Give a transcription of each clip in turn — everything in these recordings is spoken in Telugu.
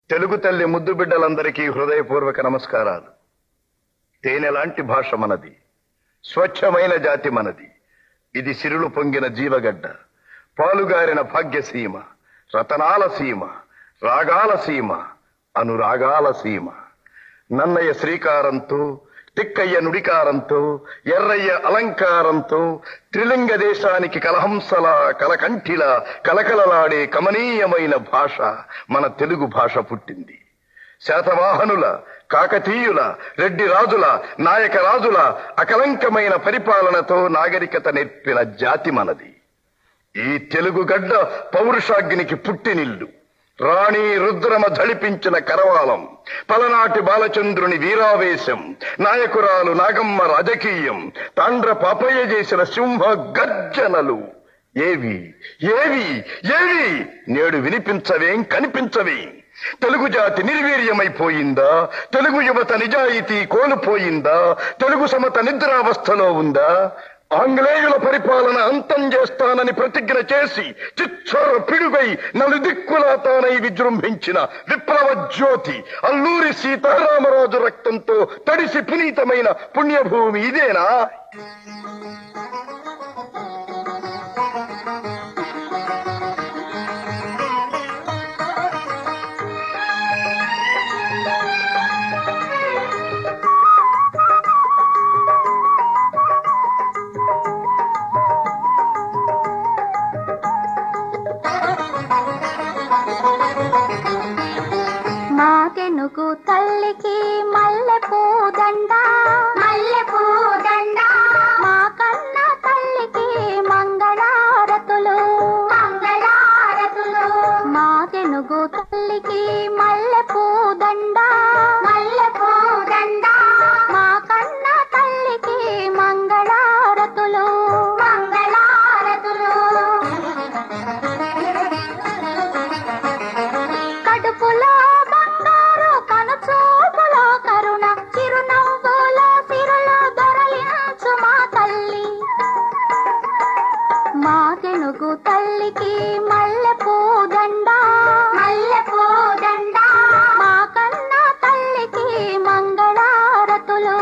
తెలుగు తల్లి ముద్దు బిడ్డలందరికీ హృదయపూర్వక నమస్కారాలు. తేనెలాంటి భాష మనది, స్వచ్ఛమైన జాతి మనది. ఇది సిరులు పొంగిన జీవగడ్డ, పాలుగారిన భాగ్యసీమ, రతనాల సీమ, రాగాల సీమ, అనురాగాల సీమ. నన్నయ్య శ్రీకారంతో, తిక్కయ్య నుడికారంతో, ఎర్రయ్య అలంకారంతో త్రిలింగ దేశానికి కలహంసల కలకంఠిల కలకలలాడే కమనీయమైన భాష మన తెలుగు భాష పుట్టింది. శాతవాహనుల, కాకతీయుల, రెడ్డి రాజుల, నాయక రాజుల అకలంకమైన పరిపాలనతో నాగరికత నేర్పిన జాతి మనది. ఈ తెలుగు గడ్డ పౌరుషాగ్నికి పుట్టినిల్లు. రాణి రుద్రమ ఝళిపించిన కరవాలం, పలనాటి బాలచంద్రుని వీరావేశం, నాయకురాలు నాగమ్మ రాజకీయం, తాండ్ర పాపయ్య చేసిన సింహ గర్జనలు ఏవి ఏవి ఏవి నేడు వినిపించవేం, కనిపించవేం? తెలుగు జాతి నిర్వీర్యమైపోయిందా? తెలుగు యువత నిజాయితీ కోల్పోయిందా? తెలుగు సమత నిద్రావస్థలో ఉందా? ఆంగ్లేయుల పరిపాలన అంతం చేస్తానని ప్రతిజ్ఞ చేసి చిచ్చర పిడుగై నలుదిక్కులా తానై విజృంభించిన విప్లవ జ్యోతి అల్లూరి సీతారామరాజు రక్తంతో తడిసి పునీతమైన పుణ్యభూమి ఇదేనా? తెలుగు తల్లికి మల్లెపూ దండ, మల్లెపూ దండ, మా కన్న తల్లికి మంగళారతులు, మంగళారతులు. మా తెలుగు తల్లికి మల్లెపూ దండ, మల్లెపూ దండ, మా కన్న తల్లికి మంగళారతులు, మంగళారతులు. కడుపులో తల్లికి మల్లెపూ దండ, మల్లెపూ దండ, మా కన్న తల్లికి మంగళారతులు,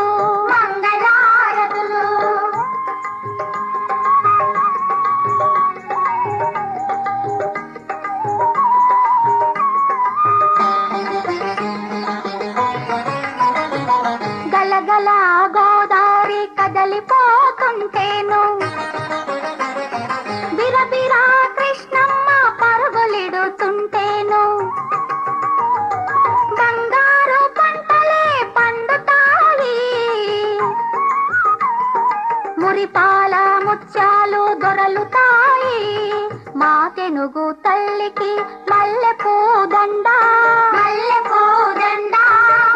మంగళారతులు. గలగల గోదావరి కదలిపోతుంటేను, బిరబిరా కృష్ణమ్మ పరుగులిడుతుంటేను, బంగారు పంటలే పండుతాయి, మురిపాల ముత్యాలు దొరలుతాయి. మా తెనుగు తల్లికి మల్లెపూ దండ, మల్లెపూ దండ,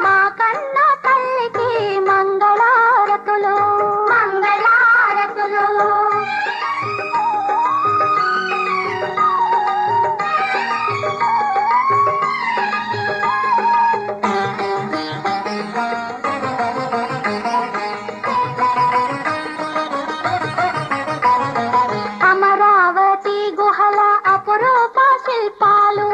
మా కన్న తల్లికి మంగళారతులు, మంగళారతులు. అమరావతి గుహల అపురూప శిల్పాలు,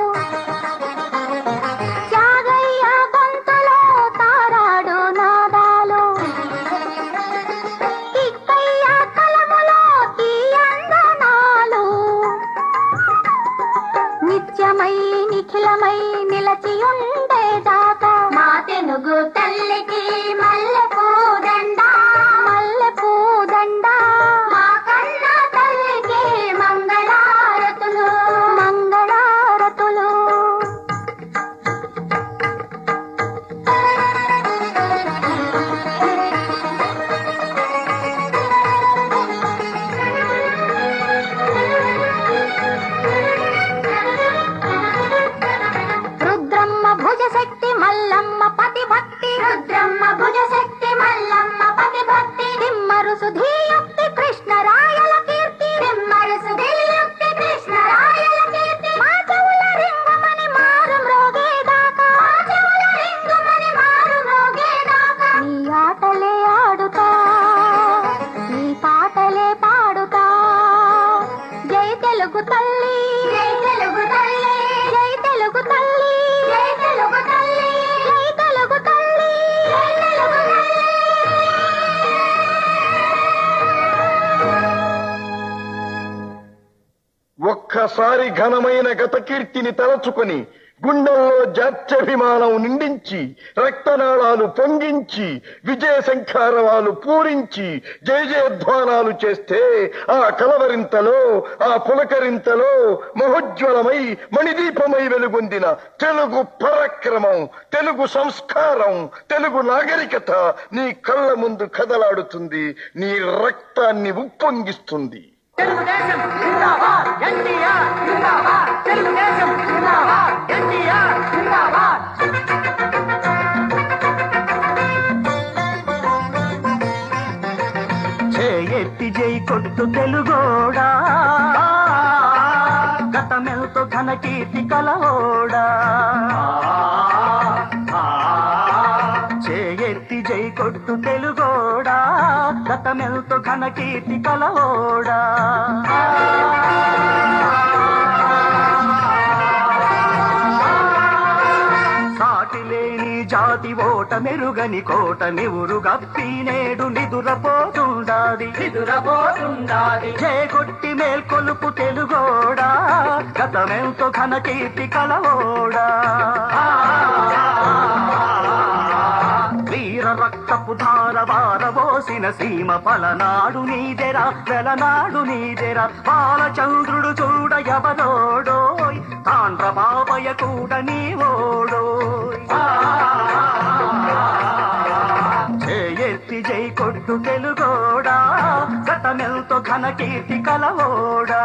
ఒక్కసారి ఘనమైన గత కీర్తిని తలచుకొని గుండెల్లో జాత్యభిమానం నిండించి రక్తనాళాలు పొంగించి విజయ శంఖారవాలు పూరించి జయజయధ్వానాలు చేస్తే ఆ కలవరింతలో ఆ పులకరింతలో మహోజ్వలమై మణిదీపమై వెలుగొందిన తెలుగు పరాక్రమం, తెలుగు సంస్కారం, తెలుగు నాగరికత నీ కళ్ళ ముందు కదలాడుతుంది, నీ రక్తాన్ని ఉప్పొంగిస్తుంది. తెలుగుదేశం జిందాబాద్, ఎన్టీఆర్ జిందాబాద్, తెలుగుదేశం జిందాబాద్, ఎన్టీఆర్ జిందాబాద్. చేయెత్తి జై కొట్టు తెలుగోడా, గతమెల్తో ఘన కీర్తి కలవోడా. చేయెత్తి జై కొట్టు తెలుగోడా, గతమెల్తో ఘన కీర్తి కలవోడా. సాటిలేని జాతి ఓట మెరుగని కోట నివురు గప్పి నేడు నిదురపోతుండాది. చేకొట్టి మేల్కొలుపు తెలుగోడా, గతమెంతో ఘన కీర్తి కలవోడా. వీర రక్తపు ధార వారబోసిన సీమ పలనాడు నీదెరా, వెలనాడు నీదెరా. బాలచంద్రుడు చూడ ఎవరోడోయ్, తాండ్ర బాబయ్య కూడా నీవోడోయ్. చేయెత్తి జై కొట్టు తెలుగోడా, గతమెల్తో ఘన కీర్తి కలవోడా.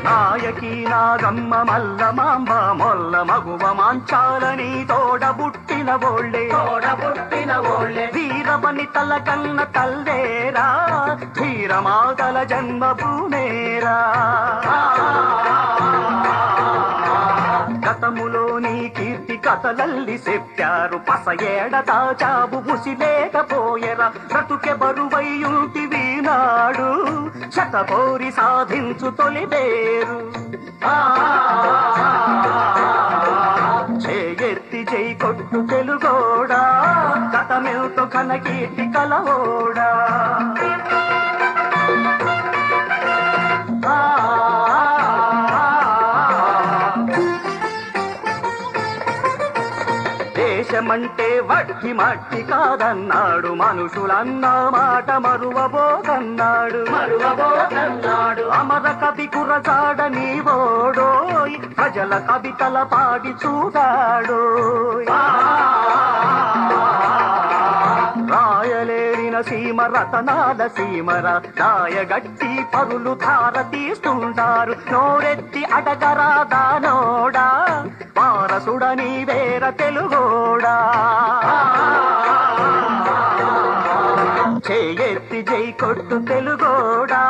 నాయకి నాగమ్మ మల్ల మాంబ మొల్ల మగువ మాంచాలని తోడబుట్టిన ఓళ్ళే వీరవని తల కన్న తల్లేరా, ధీరమాతల జన్మభూమేరా. గతములో నీ కీర్తి కథలల్లి చెప్పారు, పస ఏడ దాచావు ముసి లేకపోయెరా. బ్రతుకె బరువయ్యుంటివి నాడు, శతపోరి సాధించు తొలిబేరు. చేయెత్తి జై కొట్టు తెలుగోడా, గతమెల్తో ఘన కీర్తి కలవోడా. దేశమంటే వట్టి మట్టి కాదన్నాడు, మనుషులన్న మాట మరువబోదన్నాడు. అమర కవి కురచాడ నీవోడోయ్, ప్రజల కవితల పాడి చూడాడోయ్. రాయలేరిన సీమ రతనాల సీమర, రాయగట్టి పరులు ధార తీస్తుంటారు. నోరెత్తి అడగరా దానోడా, వారసుడని వేర తెలుగోడా. చేయెత్తి జై కొట్టు తెలుగోడా,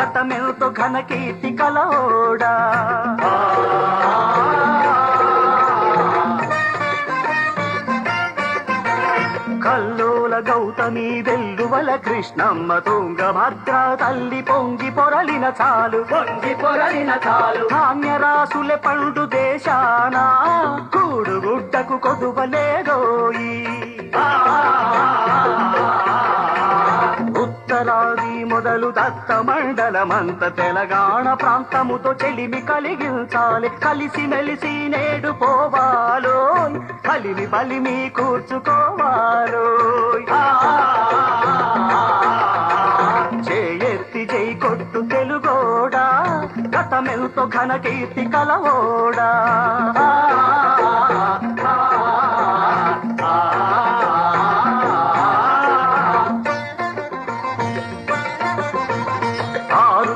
గతమెల్తో ఘన కీర్తి కలవోడా. కల్లోల గౌతమి వెల్లువల కృష్ణమ్మ తుంగభద్ర తల్లి పొంగి పొరలిన చాలు, ధాన్యరాసుల పండు దేశాన కూడుగుడ్డకు కొదువలేదోయి. ఉత్తరాది మొదలు దత్త మండలమంత తెలంగాణ ప్రాంతముతో చెలిమి కలిగించాలి. కలిసి మెలిసి నేడు పోవాలో, కలిమి బలిమి కూర్చుకోవాలో. చేయెత్తి జై కొట్టు తెలుగోడా, గతమెల్తో ఘన కీర్తి కలవోడా.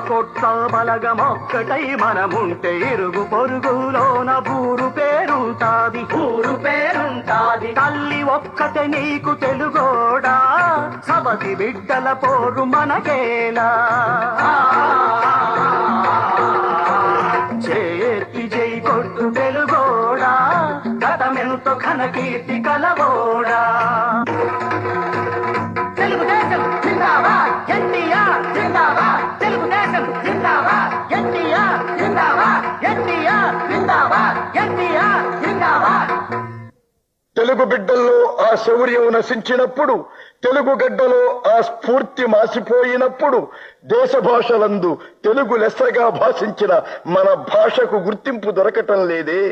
కోట్ల బలగమొక్కటై మనముంటే ఇరుగు పొరుగులోన ఊరు పేరుంటాది. తల్లి ఒక్కటే నీకు తెలుగోడా, సబతి బిడ్డల పోరు మనకేలా. చేయెత్తి జై కొట్టు తెలుగోడా, గతమెంతో ఘన కీర్తి కలవోడా. తెలుగుదేశం జిందాబాద్, ఎన్టీఆర్ జిందాబాద్, తెలుగుదేశం జిందాబాద్, ఎన్టీఆర్ జిందాబాద్, ఎన్టీఆర్ జిందాబాద్, ఎన్టీఆర్ జిందాబాద్. తెలుగు బిడ్డల్లో ఆ శౌర్యం నశించినప్పుడు, తెలుగు గడ్డలో ఆ స్ఫూర్తి మాసిపోయినప్పుడు, దేశ భాషలందు తెలుగు లెస్సగా భాషించిన మన భాషకు గుర్తింపు దొరకటం లేదే.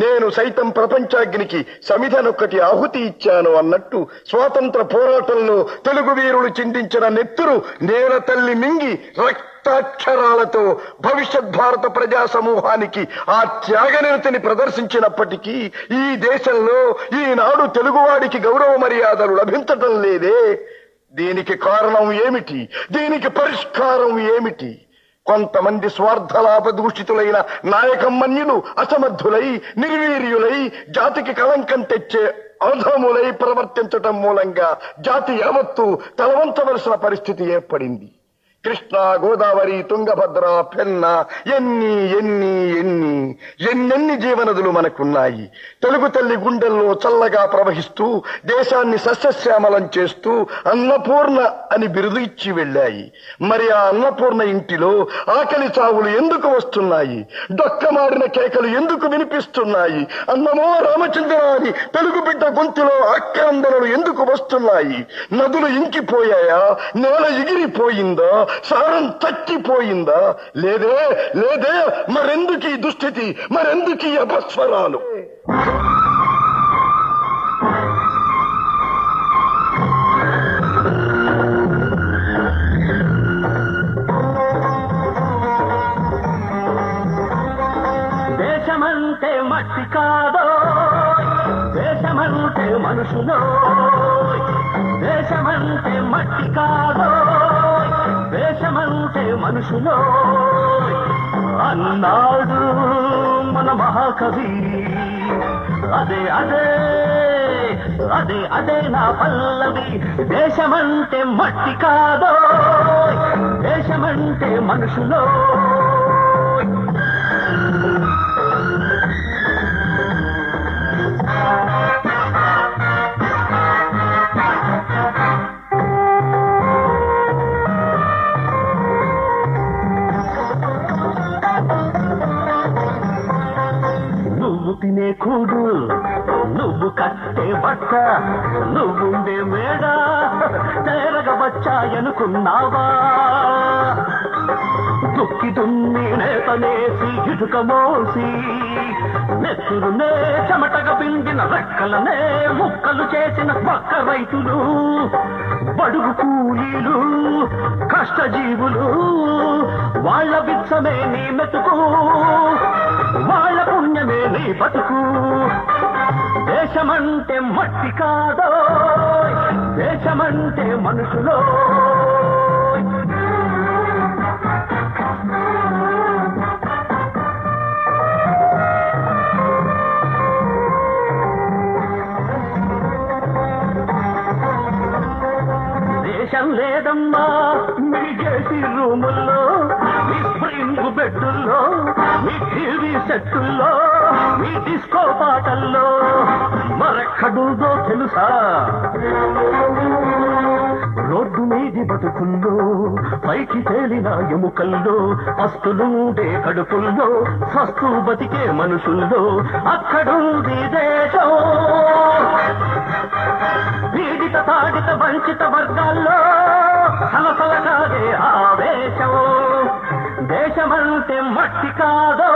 నేను సైతం ప్రపంచాగ్నికి సమిధనొక్కటి ఆహుతి ఇచ్చాను అన్నట్టు స్వాతంత్ర పోరాటంలో తెలుగు వీరులు చిందించిన నెత్తురు నేల తల్లి మింగి రక్తాక్షరాలతో భవిష్యత్ భారత ప్రజా సమూహానికి ఆ త్యాగనిరతిని ప్రదర్శించినప్పటికీ ఈ దేశంలో ఈనాడు తెలుగువాడికి గౌరవ మర్యాదలు లభించటం లేదే. దీనికి కారణం ఏమిటి? దీనికి పరిష్కారం ఏమిటి? కొంతమంది స్వార్థలాభ దూషితులైన నాయకమ్మన్యులు అసమర్థులై, నిర్వీర్యులై, జాతికి కళంకం తెచ్చే అధములై ప్రవర్తించటం మూలంగా జాతి యావత్తు తలవంచవలసిన పరిస్థితి ఏర్పడింది. కృష్ణ, గోదావరి, తుంగభద్ర, పెన్న ఎన్ని ఎన్ని ఎన్ని ఎన్నెన్ని జీవనదులు మనకున్నాయి. తెలుగు తల్లి గుండెల్లో చల్లగా ప్రవహిస్తూ దేశాన్ని సస్యశ్యామలం చేస్తూ అన్నపూర్ణ అని బిరుదు ఇచ్చి వెళ్ళాయి. మరి ఆ అన్నపూర్ణ ఇంటిలో ఆకలి చావులు ఎందుకు వస్తున్నాయి? డొక్కమారిన కేకలు ఎందుకు వినిపిస్తున్నాయి? అన్నమో రామచంద్ర అని తెలుగు బిడ్డ గొంతులో ఆక్రందనలు ఎందుకు వస్తున్నాయి? నదులు ఇంకిపోయాయా? నేల ఎగిరిపోయిందా? సారం తక్కిపోయిందా? లేదే లేదే. మరెందుకు ఈ దుస్థితి? మరెందుకు ఈ అపస్వరాలు? దేశమంటే మట్టి కాదో, దేశమంటే మనుషులో. దేశమంటే మట్టి కాదో, దేశమంటే మనుషులో అన్నాడు మన మహాకవి. అదే అదే అదే అదే నా పల్లవి. దేశమంటే మట్టి కాదో, దేశమంటే మనుషులో. తినే కూడు, నువ్వు కట్టే బట్ట, నువ్వుండే మేడ తేరగవచ్చాయనుకున్నావా? దుక్కి దున్ని నేతనేసి ఇటుక మోసి నెత్తురునే చెమటగా పిండిన రెక్కలనే ముక్కలు చేసిన పక్క రైతులు, బడుగు కూలీలు, కష్టజీవులు, వాళ్ళ బిచ్చమే నీ మెతుకు, వాళ్ళ పుణ్యమే నీ బతుకు. దేశమంటే మట్టి కాదో, దేశమంటే మనుషులో. దేశం లేదమ్మా మీ ఏసీ రూముల్లో, మీ స్ప్రింగ్ బెడ్డుల్లో, మీ టీవీ సెట్టుల్లో, మీ డిస్కో పాటల్లో. మరెక్కడుందో తెలుసా? రోడ్డు మీది బతుకుల్లో, పైకి తేలిన ఎముకల్లో, అస్తులుండే కడుపుల్లో, సస్తు బతికే మనుషుల్లో అక్కడుంది దేశం. పీడిత తాడిత వంచిత వర్గాల్లో సలసలగానే ఆవేశం. దేశమంటే మట్టి కాదో,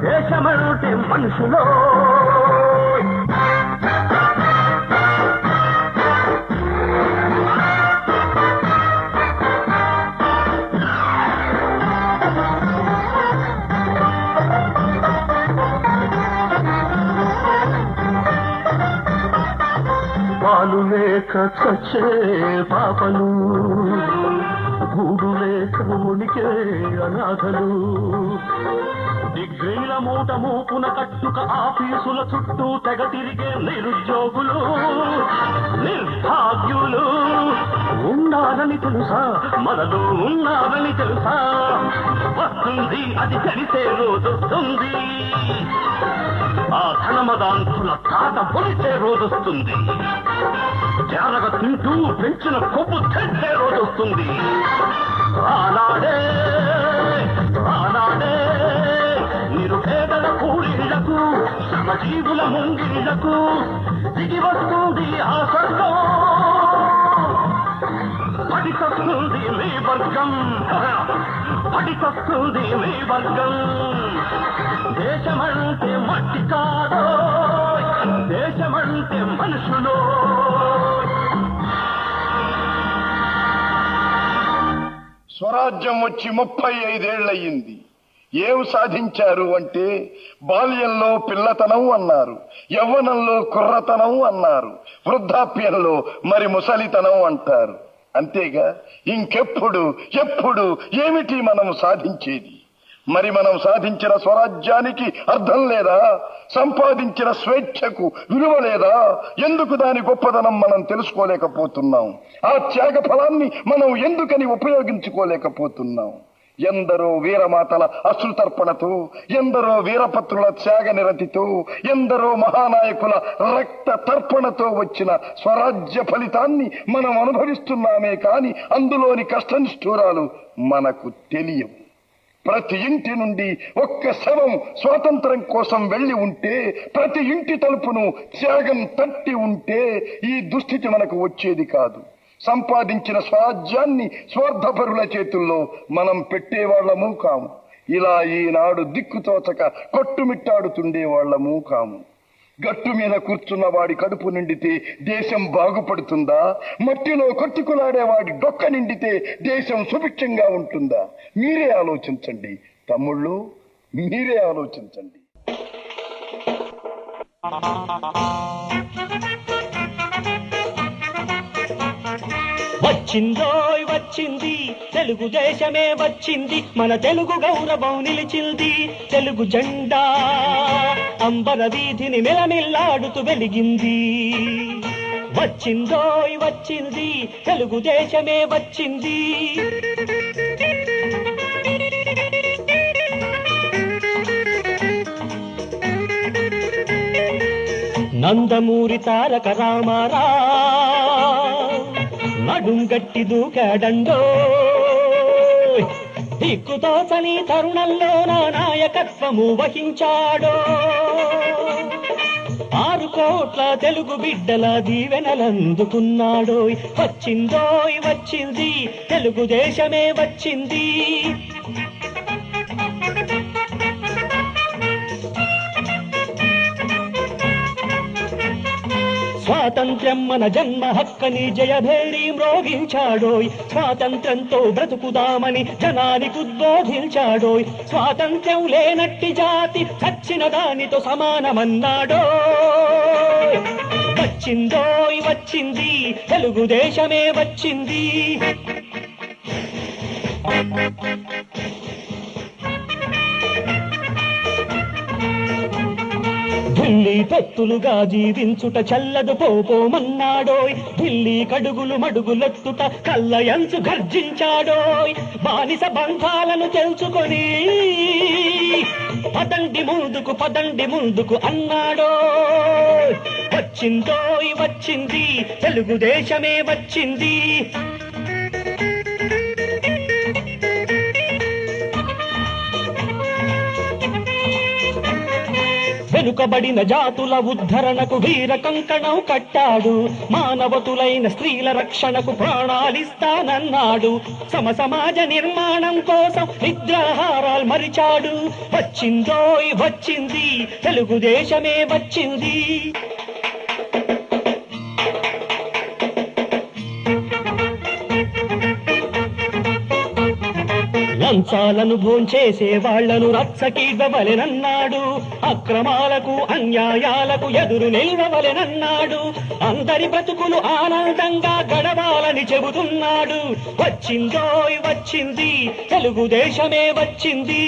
దేశమంటే మనుషులో. పాలు లేక చచ్చే పాపలు, గూడు లేక ఉనికే అనాథలు, డిగ్రీల మూట మూపున కట్టుక ఆఫీసుల చుట్టూ తెగ తిరిగే నిరుద్యోగులు, నిర్భాగ్యులు ఉన్నారని తెలుసా? మనలో ఉన్నారని తెలుసా? వస్తుంది అది తెలిసే రోజొస్తుంది, ఆ ధనమదాంతుల తాట పొడిచే రోజొస్తుంది, జారగ తింటూ పెంచిన కొవ్వు తెచ్చే రోజొస్తుంది. ఆనాడే ఆనాడే నిరుపేదల కూలీళ్లకు, శ్రమజీవుల ముంగిళ్లకు, దిగి వస్తుంది ఆ స్వర్గం పడికొస్తుంది మీ వర్గం పడికొస్తుంది మీ వర్గం దేశమంటే మట్టి కాదో దేశమంటే మనుషులు స్వరాజ్యం వచ్చి 35 ఏళ్లయ్యింది. ఏం సాధించారు అంటే బాల్యంలో పిల్లతనం అన్నారు, యవ్వనంలో కుర్రతనం అన్నారు, వృద్ధాప్యంలో మరి ముసలితనం అంటారు. అంతేగా ఇంకెప్పుడు ఎప్పుడు ఏమిటి మనం సాధించేది? మరి మనం సాధించిన స్వరాజ్యానికి అర్థం లేదా? సంపాదించిన స్వేచ్ఛకు విలువ లేదా? ఎందుకు దాని గొప్పదనం మనం తెలుసుకోలేకపోతున్నాం? ఆ త్యాగ ఫలాన్ని మనం ఎందుకని ఉపయోగించుకోలేకపోతున్నాం? ఎందరో వీరమాతల అశ్రుతర్పణతో, ఎందరో వీరపత్రుల త్యాగ నిరతితో, ఎందరో మహానాయకుల రక్త తర్పణతో వచ్చిన స్వరాజ్య ఫలితాన్ని మనం అనుభవిస్తున్నామే కాని అందులోని కష్టనిష్ఠూరాలు మనకు తెలియవు. ప్రతి ఇంటి నుండి ఒక్క శవం స్వాతంత్రం కోసం వెళ్లి ఉంటే, ప్రతి ఇంటి తలుపును త్యాగం తట్టి ఉంటే ఈ దుస్థితి మనకు వచ్చేది కాదు. సంపాదించిన స్వరాజ్యాన్ని స్వార్థపరుల చేతుల్లో మనం పెట్టేవాళ్లము కాము. ఇలా ఈనాడు దిక్కుతోచక కొట్టుమిట్టాడుతుండేవాళ్లము కాము. గట్టు మీద కూర్చున్న వాడి కడుపు నిండితే దేశం బాగుపడుతుందా? మట్టిలో కొట్టుకులాడేవాడి డొక్క నిండితే దేశం సుభిక్షంగా ఉంటుందా? మీరే ఆలోచించండి తమ్ముళ్ళు, మీరే ఆలోచించండి. వచ్చిందోయ్ వచ్చింది తెలుగుదేశమే వచ్చింది, మన తెలుగు గౌరవం నిలిచింది. తెలుగు జెండా అంబర వీధిని మెలమెల్లాడుతూ వెలిగింది. వచ్చిందోయ్ వచ్చింది తెలుగుదేశమే వచ్చింది. నందమూరి తారక రామారావు నడుంగట్టి దూకాడండో, దిక్కుతోచని తరుణంలో నా నాయకత్వము వహించాడో. 6 కోట్ల తెలుగు బిడ్డల దీవెనలందుకున్నాడో. వచ్చిందోయ్ వచ్చింది తెలుగుదేశమే వచ్చింది. స్వాతంత్ర్యం మన జన్మ హక్కని జయభేరీ మ్రోగించాడోయ్. స్వాతంత్ర్యంతో బ్రతుకుదామని జనానికి ఉద్బోధించాడోయ్. స్వాతంత్ర్యం లేనట్టి జాతి చచ్చిన దానితో సమానమన్నాడోయ్. వచ్చిందోయ్ వచ్చింది తెలుగుదేశమే వచ్చింది. ఢిల్లీ పెత్తులుగా జీవించుట చల్లదు పోపోమన్నాడోయ్. ఢిల్లీ కడుగులు మడుగులెత్తుట కళ్ళయంచు గర్జించాడోయ్. బానిస బంధాలను తెలుసుకొని పదండి ముందుకు అన్నాడోయ్. వచ్చిందోయ్ వచ్చింది తెలుగుదేశమే వచ్చింది. వెనుకబడిన జాతుల ఉద్ధరణకు వీర కంకణం కట్టాడు. మానవతులైన స్త్రీల రక్షణకు ప్రాణాలిస్తానన్నాడు. సమాజ నిర్మాణం కోసం నిద్రాహారాలు మరిచాడు. వచ్చిందోయ్ వచ్చింది తెలుగుదేశమే వచ్చింది. లంచాలను భోంచేసే వాళ్లను రచ్చకీడవలెనన్నాడు. అక్రమాలకు అన్యాయాలకు ఎదురు నిలవలెనన్నాడు. అందరి బ్రతుకులు ఆనందంగా గడవాలని చెబుతున్నాడు. వచ్చిందోయ్ వచ్చింది తెలుగుదేశమే వచ్చింది.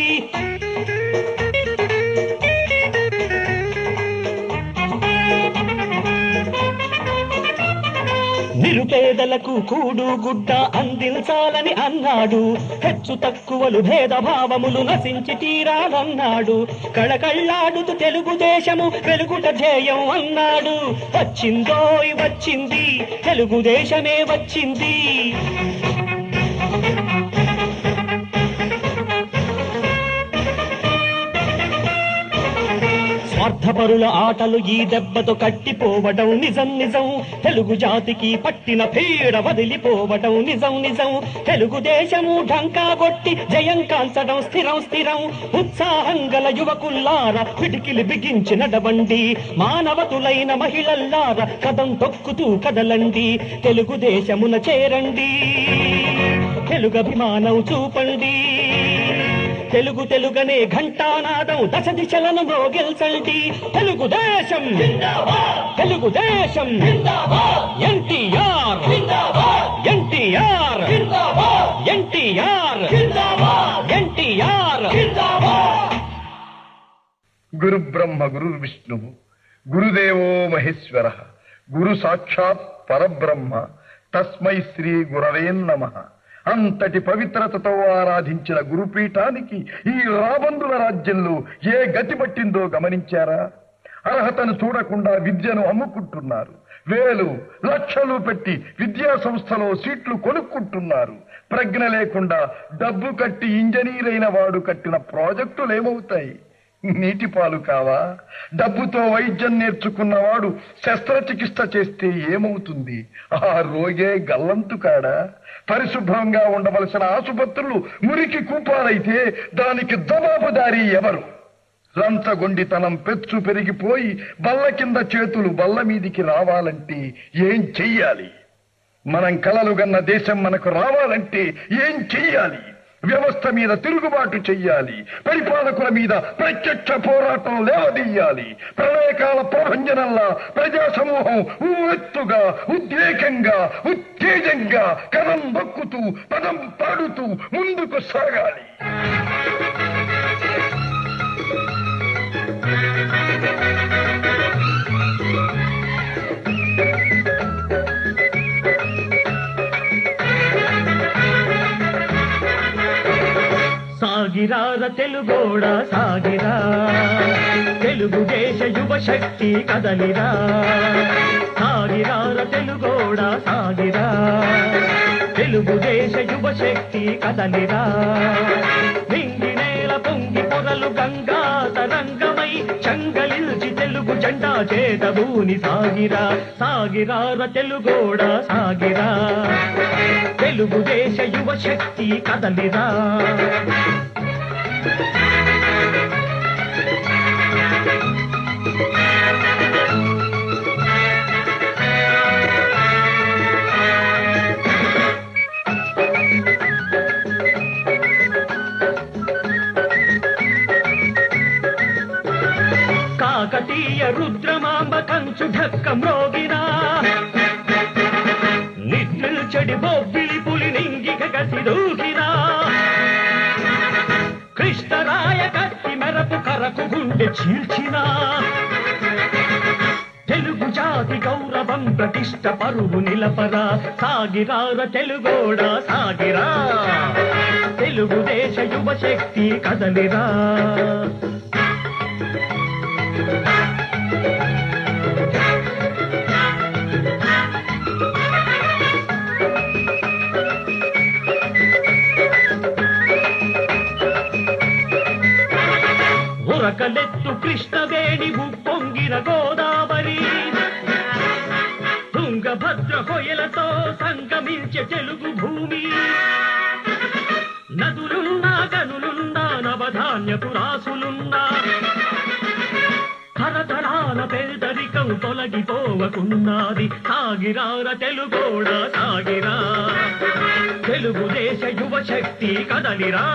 నిరుపేదలకు కూడు గుడ్డ అందించాలని అన్నాడు. హెచ్చు తక్కువలు భేదభావములు నశించి తీరాలన్నాడు. కళకళ్ళాడుతూ తెలుగుదేశము వెలుగుట ధ్యేయం అన్నాడు. వచ్చిందోయ్ వచ్చింది తెలుగుదేశమే వచ్చింది. స్వార్థపరుల ఆటలు ఈ దెబ్బతో కట్టిపోవడం నిజం నిజం. తెలుగు జాతికి పట్టిన పీడ వదిలిపోవడం నిజం నిజం. తెలుగుదేశము ఢంకా కొట్టి జయం కాల్చడం స్థిరం స్థిరం. ఉత్సాహం గల యువకుల్లారా పిడికిలి బిగించి నడవండి. మానవతులైన మహిళల్లారా కదం తొక్కుతూ కదలండి. తెలుగుదేశమున చేరండి, తెలుగభిమానం చూపండి. తెలుగనే ఘంటానాదం దశ దిశలను మోగిల్చండి. తెలుగుదేశం తెలుగుదేశం ఎన్టీఆర్ ఎన్టీఆర్ ఎన్టీఆర్ ఎన్టీఆర్. గురు బ్రహ్మ గురు విష్ణువు గురుదేవో మహేశ్వర గురు సాక్షాత్ పరబ్రహ్మ తస్మై శ్రీ గురవే నమః. అంతటి పవిత్రతతో ఆరాధించిన గురుపీఠానికి ఈ రాబందుల రాజ్యంలో ఏ గతి పట్టిందో గమనించారా? అర్హతను చూడకుండా విద్యను అమ్ముకుంటున్నారు. వేలు లక్షలు పెట్టి విద్యా సంస్థలో సీట్లు కొనుక్కుంటున్నారు. ప్రజ్ఞ లేకుండా డబ్బు కట్టి ఇంజనీర్ అయిన వాడు కట్టిన ప్రాజెక్టులు ఏమవుతాయి? నీటి పాలు కావా? డబ్బుతో వైద్యం నేర్చుకున్నవాడు శస్త్రచికిత్స చేస్తే ఏమవుతుంది? ఆ రోగే గల్లంతు కాడా? పరిశుభ్రంగా ఉండవలసిన ఆసుపత్రులు మురికి కూపాలైతే దానికి జవాబుదారీ ఎవరు? లంచగొండితనం పెచ్చు పెరిగిపోయి బల్ల కింద చేతులు బల్ల మీదికి రావాలంటే ఏం చెయ్యాలి? మనం కలలుగన్న దేశం మనకు రావాలంటే ఏం చెయ్యాలి? వ్యవస్థ మీద తిరుగుబాటు చెయ్యాలి. పరిపాలకుల మీద ప్రత్యక్ష పోరాటం లేవదీయాలి. ప్రళయకాల ప్రభంజనంలా ప్రజా సమూహం ఉవ్వెత్తుగా ఉద్రేకంగా ఉత్తేజంగా కదం దొక్కుతూ పదం పాడుతూ ముందుకు సాగాలి. సాగిరార తెలుగోడా సాగిరా, తెలుగుదేశ యువ శక్తి కదలిరా. సాగిరార తెలుగోడా సాగిరా, తెలుగుదేశ యువ శక్తి కదలిరా. నింగి నేల పొంగి పొరలు గంగా తరంగమై చంగలిల్చి తెలుగు జెండా చేతబూని సాగిరా. సాగిరార తెలుగోడా సాగిరా, తెలుగుదేశ యువ శక్తి కదలిరా. కాకతీయ రుద్రమాంబ కంచు ఢక్క మ్రోగినా, నిద్రల్చడి బొబ్బిలి పులి నింగిక గసి దూకినా. కృష్ణరాయ కత్తి మెరపు కరకు గుండె చీల్చినా. తెలుగు జాతి గౌరవం ప్రతిష్ట పరువు నిలపరా. సాగిరార తెలుగోడా సాగిరా, తెలుగుదేశ యువ శక్తి కదలిరా. ఉరకలెత్తు కృష్ణవేణి ఉప్పొంగిన గోదావరి, తుంగభద్ర కొయలతో సంగమించే తెలుగు భూమి. నదులున్నా గనులున్నా నవధాన్యపు రాసులున్నా, తరతరాల పేదరికం తొలగిపోవకున్నది. సాగిరార తెలుగోడా సాగిరా, తెలుగుదేశ యువ శక్తి కదలిరా.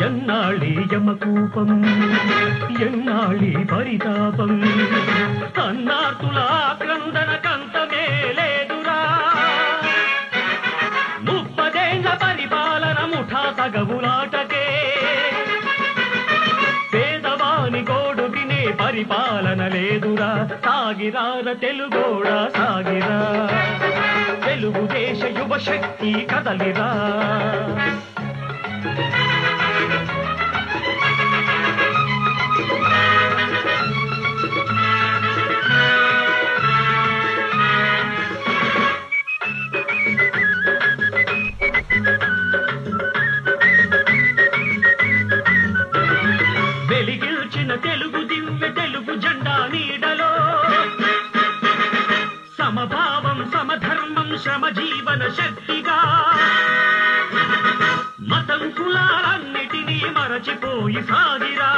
ఎన్నాళి యమకూపం ఎన్నాళి పరితాపం, అన్నార్తుల ఆక్రందన కంతమే లేదురా. 30 ఏళ్ల పరిపాలన ముఠా తగవులాటకే, పేదవాని గోడు వినే పరిపాలన లేదురా. సాగిరార తెలుగోడా సాగిరా, తెలుగుదేశ యువ శక్తి కదలిరా. యువశక్తిగా మతం కులాలన్నిటినీ మరచిపోయి సాగిరా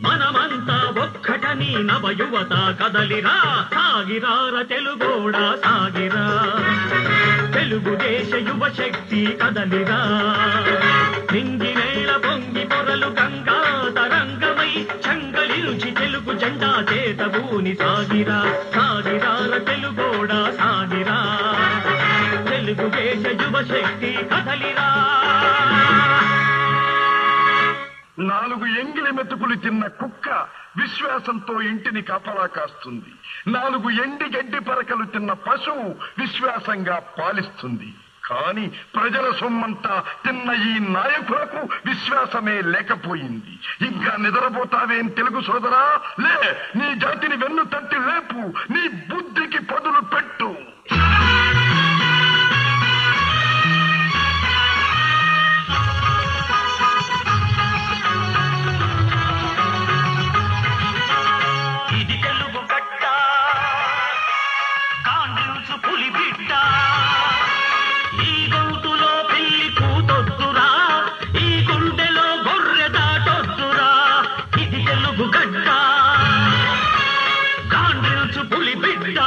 మనమంతా ఒక్కటని నవయువత కదలిరా సాగిరార తెలుగోడా సాగిరా తెలుగుదేశ యువశక్తి కదలిరా నింగినేల పొంగి పొరలు గంగా తరంగమై చంగలిరుచి తెలుగు జెండా చేతబూని సాగిరా సాగిరార తెలుగోడా సాగిరా తెలుగుదేశ యువశక్తి కదలిరా 4 ఎంగిలి మెతుకులు తిన్న కుక్క విశ్వాసంతో ఇంటిని కాపలా కాస్తుంది. 4 ఎండి గడ్డి పరకలు తిన్న పశువు విశ్వాసంగా పాలిస్తుంది. కానీ ప్రజల సొమ్మంతా తిన్న ఈ నాయకులకు విశ్వాసమే లేకపోయింది. ఇంకా నిద్రపోతావేం తెలుగు సోదరా? లే, నీ జాతిని వెన్ను తట్టి లేపు, నీ బుద్ధికి పదులు పెట్టు. ఇది తెలుగు గడ్డ కాండ్రించు పులి బిడ్డ ఈ గొంతులో పెళ్లి కూతొద్దురా ఈ గుండెలో గొర్రె దాటొద్దురా ఇది తెలుగు గడ్డ కాండ్రించు పులి బిడ్డ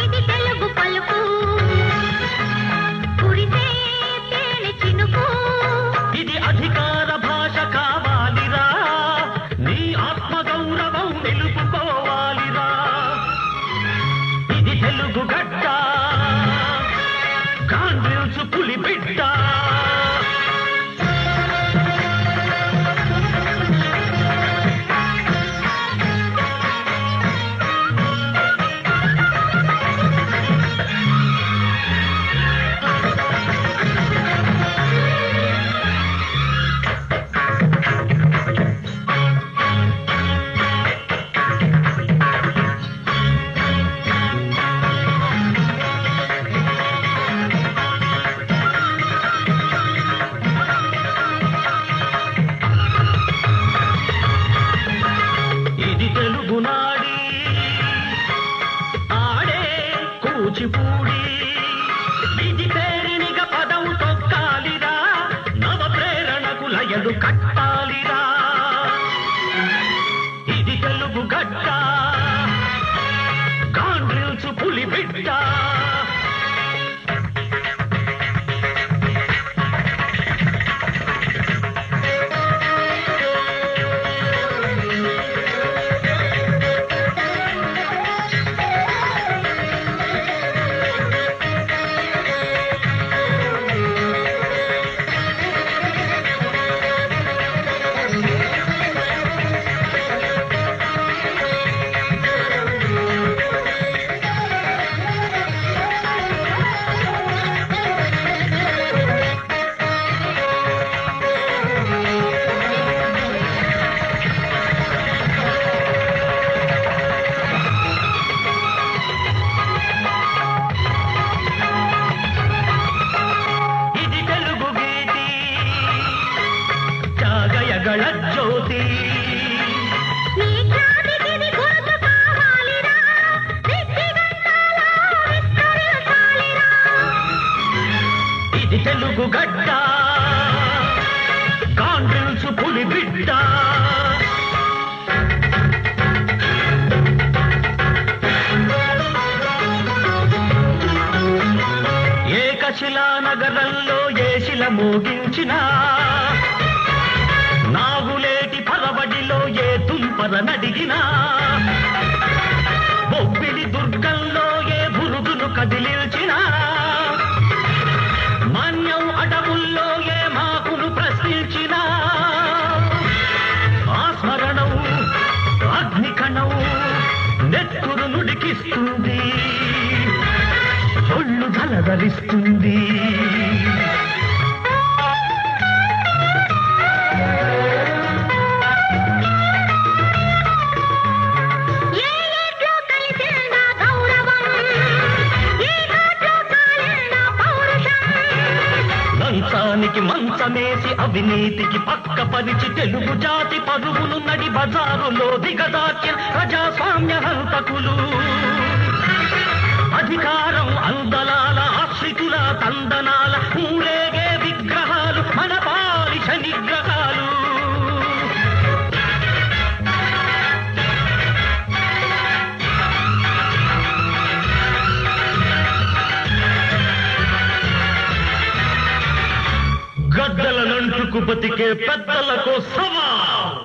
ఇది తెలుగు పలుకు కురిసే తేనె చినుకు ఇది అధికార భాష కావాలిరా నీ ఆత్మగౌరవం నిలుపుకోవాలిరా ఇది తెలుగు గడ్డ కాండ్రించు పులి బిడ్డ ఇది తెలుగునాడి ఆడే కూచిపూడి ఇది పేరినిగ పదం తొక్కాలిరా నవ ప్రేరణకు లయలు కట్టాలిరా ఇది తెలుగు గడ్డ కాండ్రిల్చు పులి బిడ్డ ఇది తెలుగు గీతి జాగయగళ జ్యోతి నీ జాతికిది గుర్తు కావాలిరా విచ్చిగంటాలో విస్తరించాలిరా ఇది తెలుగు గడ్డ కాండ్రిల్చు పులి బిడ్డ ఏకశిలా నగరంలో ఏశిల మోగించిన నాగులేటి పరవడిలో ఏ తుంపర నడిగినా బొబ్బిలి దుర్గంలో ఏ బురుగును కదిలిల్చినా మాన్యం అడవుల్లో ఏ మాకును ప్రశ్నించినా ఆ స్మరణం అగ్నికణం నెత్తురు నుడికిస్తుంది ఒళ్ళు జలధరిస్తుంది ఏ ఏట్లో కలిసిన గౌరవం ఈ నాట్లో కాలిన పౌరుషం లంచానికి మంచ పాశమేసి అవినీతికి పక్క పరిచి తెలుగు జాతి పరువును నడి బజారులో దిగదార్చిన ప్రజాస్వామ్య హంతకులు. అధికారం అందలాల ఆశ్రితుల తందనాల ఊరేగే విగ్రహాలు మన పాలిష నిగ్రహాలు. గద్దల నంటుకు బతికే పెద్దలకు సవాల్.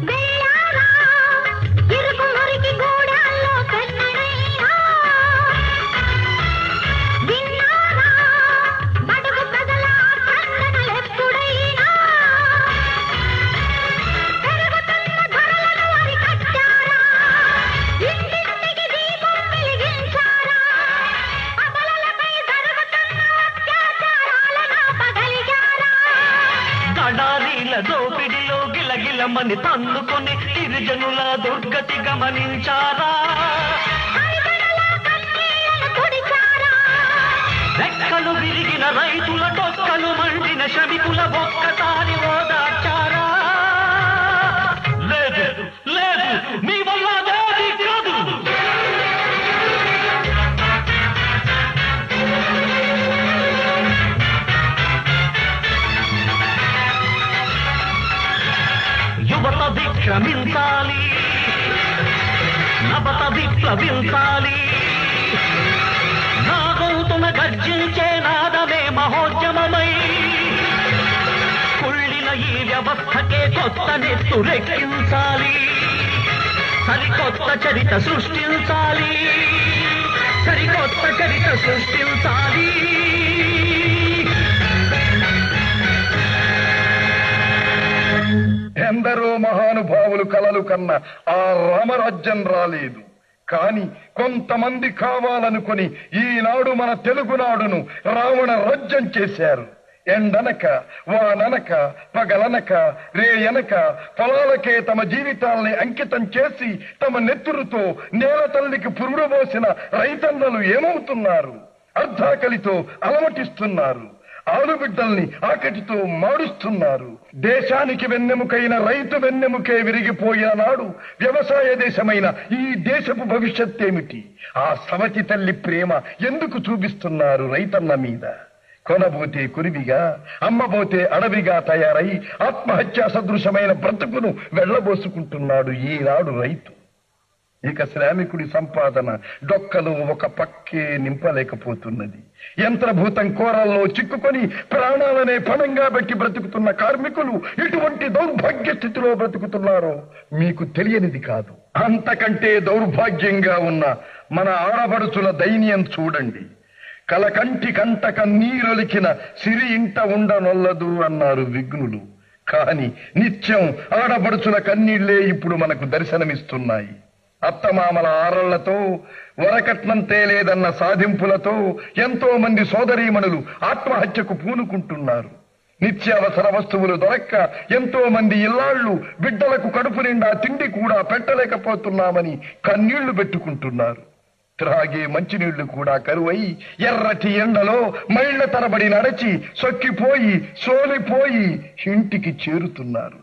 వెళ్ళారా ఇరుకు మురికి గూడాల్లో కన్నడైనా విన్నారా బడుగు ప్రజల ఖండనలెప్పుడైనా పెరుగుతున్న ధరలను అరికట్టారా ఇంటింటికి దీపం వెలిగించారా అబలలపై జరుగుతున్న అత్యాచారాలను ఆపగలిగారా కడారీల దోపిడిలో గిలగిలమని తన్నుకొని గిరిజనుల దుర్గతి గమనించారా? హరిబడుల కన్నీళ్లను తుడిచారా రెక్కలు విరిగిన రైతుల డొక్కలు మండిన శ్రమికుల ఒక్కసారి ఓదార్చారా? లేదు లేదు, మీ వల్ల అదేది కాదు. యువత విక్రమించాలి, నవత విప్లవించాలి. నా గౌతున గర్జించే నాదమే మహోద్యమమై కుళ్ళిన ఈ వ్యవస్థకే కొత్త నెత్తురెక్కించాలి. సరికొత్త చరిత సృష్టించాలి, సరికొత్త చరిత సృష్టించాలి. ఎందరో మహానుభావులు కలలు కన్న ఆ రామరాజ్యం రాలేదు. కాని కొంతమంది కావాలనుకొని ఈనాడు మన తెలుగునాడును రావణ రాజ్యం చేశారు. ఎండనక వాననక పగలనక రేయనక పొలాలకే తమ జీవితాల్ని అంకితం చేసి తమ నెత్తురుతో నేల తల్లికి పురుడు పోసిన రైతన్నలు ఏమవుతున్నారు? అర్ధాకలితో అలమటిస్తున్నారు. ఆలుబిడ్డల్ని ఆకటితో మాడుస్తున్నారు. దేశానికి వెన్నెముకైన రైతు వెన్నెముకే విరిగిపోయిన నాడు వ్యవసాయ దేశమైన ఈ దేశపు భవిష్యత్తేమిటి? ఆ సవతి తల్లి ప్రేమ ఎందుకు చూపిస్తున్నారు రైతన్న మీద? కొనబోతే కురివిగా, అమ్మబోతే అడవిగా తయారై ఆత్మహత్యా సదృశమైన బ్రతుకును వెళ్లబోసుకుంటున్నాడు ఈనాడు రైతు. ఇక శ్రామికుడి సంపాదన డొక్కలు ఒక పక్కే నింపలేకపోతున్నది. యంత్రభూతం కోరల్లో చిక్కుకొని ప్రాణాలనే పణంగా పెట్టి బ్రతుకుతున్న కార్మికులు ఇటువంటి దౌర్భాగ్య స్థితిలో బ్రతుకుతున్నారో మీకు తెలియనిది కాదు. అంతకంటే దౌర్భాగ్యంగా ఉన్న మన ఆడబడుచుల దైన్యం చూడండి. కలకంటి కంటక నీరొలికిన సిరి ఇంట ఉండనొల్లదు అన్నారు విఘ్నులు. కాని నిత్యం ఆడబడుచుల కన్నీళ్లే ఇప్పుడు మనకు దర్శనమిస్తున్నాయి. అత్తమామల ఆరళ్లతో వరకట్నం తేలేదన్న సాధింపులతో ఎంతో మంది సోదరీమణులు ఆత్మహత్యకు పూనుకుంటున్నారు. నిత్యావసర వస్తువులు దొరక్క ఎంతో మంది ఇల్లాళ్లు బిడ్డలకు కడుపు నిండా తిండి కూడా పెట్టలేకపోతున్నామని కన్నీళ్లు పెట్టుకుంటున్నారు. త్రాగే మంచినీళ్లు కూడా కరువై ఎర్రటి ఎండలో మైళ్ల తరబడి నడచి సొక్కిపోయి సోలిపోయి ఇంటికి చేరుతున్నారు.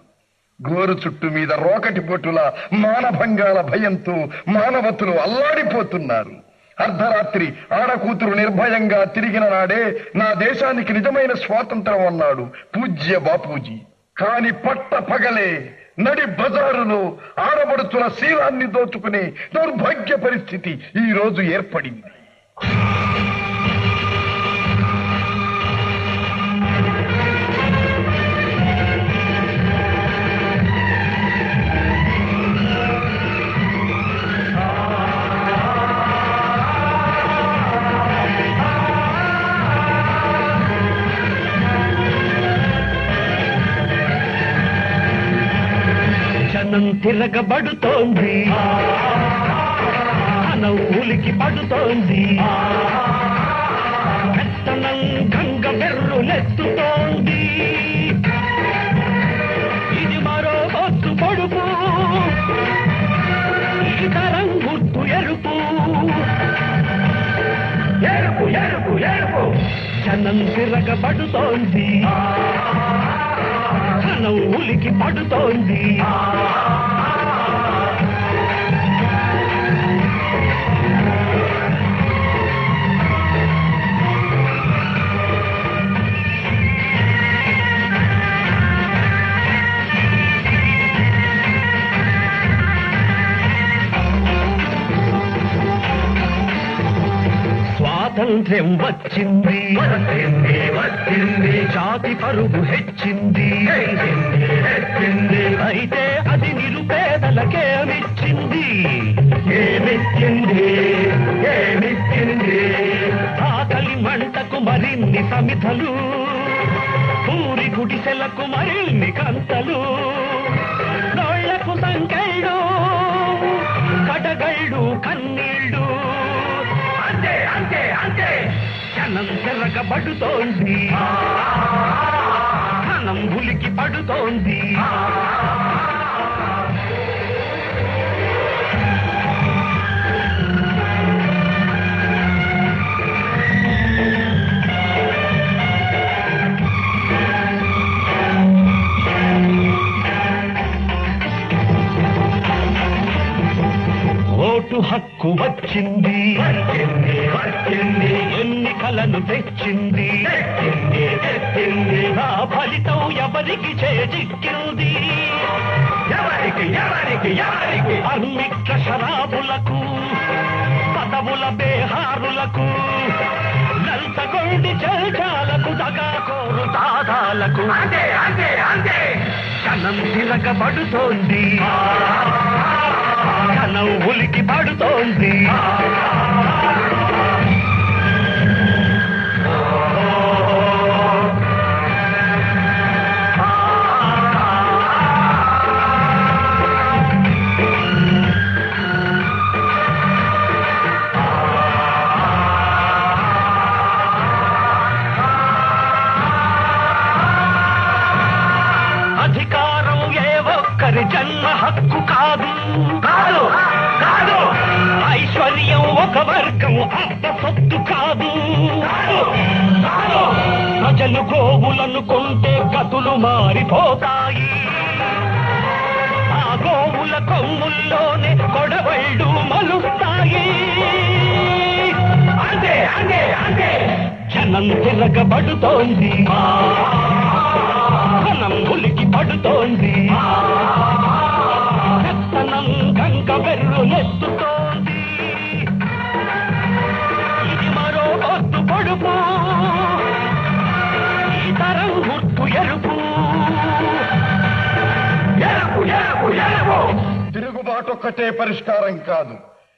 గోరు చుట్టు మీద రోకటి పొట్టుల మానభంగాల భయంతో మానవతులు అల్లాడిపోతున్నారు. అర్ధరాత్రి ఆడకూతురు నిర్భయంగా తిరిగిన నాడే నా దేశానికి నిజమైన స్వాతంత్రం అన్నాడు పూజ్య బాపూజీ. కాని పట్ట పగలే నడి బజారులో ఆడబడుతున్న శీలాన్ని దోచుకునే దౌర్భాగ్య పరిస్థితి ఈ రోజు ఏర్పడింది. జనం తిరగబడుతోంది, మనం ఊలికి పడుతోంది, పెత్తనం గంగ బెర్రులెత్తుతోంది. ఇది మరో పొత్తు పొడుపు, ఈ తరం గుర్తు ఎరుపు, ఎరుపు ఎరుపు ఎరుపు. క్షణం తిరగబడుతోంది, క్షణం ఉలికి పడుతోంది. స్వాతంత్ర్యం వచ్చింది, వచ్చింది వచ్చింది, జాతి పరుగు హెచ్చింది, హెచ్చింది. అయితే అది నిరుపేదలకేమిచ్చింది, ఏమిచ్చింది, ఏమిచ్చింది? ఆకలి మంటకు మరిన్ని సమిధలు, పూరి గుడిసెలకు మరిన్ని కంతలు, నోళ్లకు సంకెళ్ళు, కడగళ్ళు, కన్నీళ్ళు. అంతే అంతే అంతే, క్షణం తిరగబడుతోంది, క్షణం ఉలికి పడుతోంది. ఓటు హక్కు వచ్చింది, వచ్చింది వచ్చింది, ఎన్నికలను తెచ్చింది, తెచ్చింది తెచ్చింది. ఆ ఫలితం ఎవరికి చేజిక్కింది, ఎవరికి ఎవరికి ఎవరికి? అర్మిక్క శరాబులకు, పదవుల బేహారులకు, లంచగొండి చెల్చాలకు, దగాకోరు దాదాలకు. అంతే అంతే అంతే, క్షణం తిరగబడుతోంది, క్షణం ఉలికి పడుతోంది. అధికారం ఏ ఒక్కరి జన్మ హక్కు కాదు, కాదు కాదు. ఐశ్వర్యం ఒక వర్గం అర్థ సొత్తు కాదు, కాదు. ప్రజలు గోవులను కొంటే గతులు మారిపోతాయి, ఆ గోవుల కొమ్ముల్లోనే కొడవళ్ళు మలుస్తాయి. అంతే అంతే అంతే, జనం తిరగబడుతోంది, క్షణం ఉలికి పడుతోంది. పెత్తనం గంగ వెర్రులెత్తుతోంది, ఇది మరో ఒత్తు పొడుపు, ఈ తరం గుర్తు ఎరుపు, ఎరుపు ఎరుపు ఎరుపు. తిరుగుబాటొక్కటే పరిష్కారం కాదు.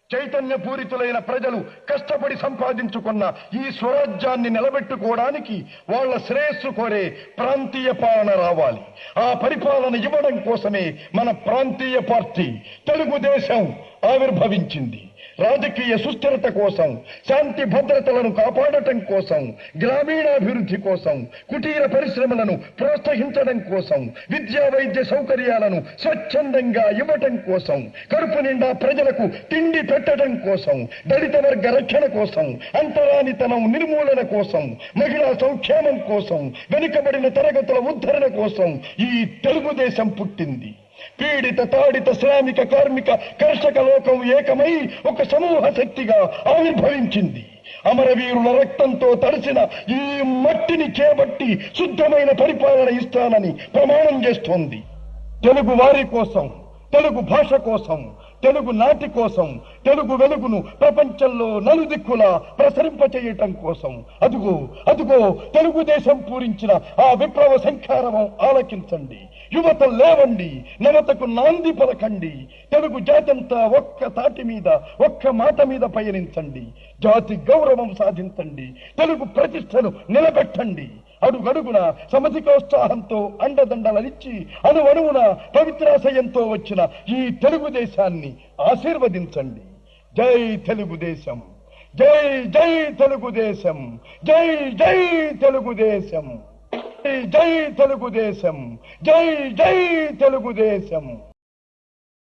చైతన్యపూరితులైన ప్రజలు కష్టపడి సంపాదించుకున్న ఈ స్వరాజ్యాన్ని నిలబెట్టుకోవడానికి వాళ్ళ శ్రేయస్సు కోరే ప్రాంతీయ పాలన రావాలి. ఆ పరిపాలన ఇవ్వడం కోసమే మన ప్రాంతీయ పార్టీ తెలుగుదేశం ఆవిర్భవించింది. రాజకీయ సుస్థిరత కోసం, శాంతి భద్రతలను కాపాడటం కోసం, గ్రామీణాభివృద్ధి కోసం, కుటీర పరిశ్రమలను ప్రోత్సహించడం కోసం, విద్యా వైద్య సౌకర్యాలను స్వచ్ఛందంగా ఇవ్వటం కోసం, కడుపు నిండా ప్రజలకు తిండి పెట్టడం కోసం, దళిత వర్గ రక్షణ కోసం, అంటరానితనం నిర్మూలన కోసం, మహిళా సంక్షేమం కోసం, వెనుకబడిన తరగతుల ఉద్ధరణ కోసం ఈ తెలుగుదేశం పుట్టింది. పీడిత తాడిత శ్రామిక కార్మిక కర్షక లోకం ఏకమై ఒక సమూహ శక్తిగా ఆవిర్భవించింది. అమరవీరుల రక్తంతో తడిసిన ఈ మట్టిని చేపట్టి శుద్ధమైన పరిపాలన ఇస్తానని ప్రమాణం చేస్తోంది. తెలుగు వారి కోసం, తెలుగు భాష కోసం, తెలుగు నాటి కోసం, తెలుగు వెలుగును ప్రపంచంలో నలుదిక్కులా ప్రసరింపచేయటం కోసం. అదుగో అదుగో తెలుగుదేశం పూరించిన ఆ విప్లవ సంఖ్యారవం ఆలకించండి. యువత లేవండి, నవతకు నాంది పలకండి. తెలుగు జాతంతా ఒక్క తాటి మీద, ఒక్క మాట మీద పయనించండి. జాతి గౌరవం సాధించండి, తెలుగు ప్రతిష్టను నిలబెట్టండి. అడుగడుగున సమధికోత్సాహంతో అండదండలనిచ్చి అణువణువున పవిత్రాశయంతో వచ్చిన ఈ తెలుగుదేశాన్ని ఆశీర్వదించండి. జై తెలుగుదేశం, జై జై తెలుగుదేశం, జై జై తెలుగుదేశం, జై తెలుగుదేశం, జై జై తెలుగుదేశం.